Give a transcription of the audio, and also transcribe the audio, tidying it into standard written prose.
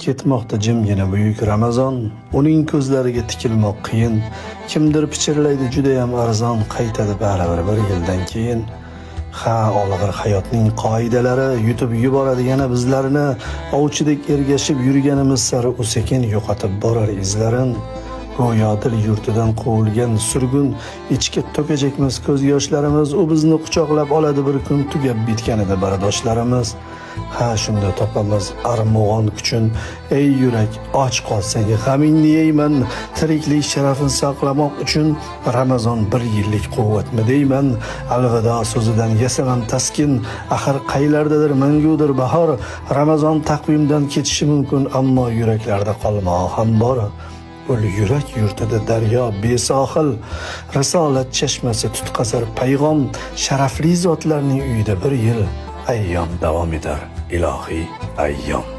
ketmoqda jimgina buyuk Ramazon, uning ko'zlariga tikilmoq qiyin. Kimdir pichirlaydi juda ham arzon, qaytadi baribir bir yildan keyin. Ha, olg'ir hayotning qoidalari yutib yuboradi yana bizlarni, ovchidek ergashib yurganimiz sari u sekin yo'qotib borar izlarin. Go'yo dil yurtidan quvilgan surgun, ichki to'kajakmiz ko'z yoshlarimiz, u bizni quchoqlab oladi bir kun, tugab bitganida bardoshlarimiz. Ha, shunda topamiz armug'on kuchun, ey yurak, och qolsang g'amingni yeyman, tiriklik sharafini saqlamoq uchun Ramazon bir yillik quvvatmi deyman. Alvido so'zidan yasamam taskin, axir qaylardadir mangudir bahor. Ramazon taqvimdan ketishi mumkin, ammo yuraklarda qolmog'i ham bor. Ul yurak yurtida daryo besohil, risolat chashmasi tutqazar payg'om, sharafli zotlarning uyida bir yil ayyom davom etar, ilohiy ayyom.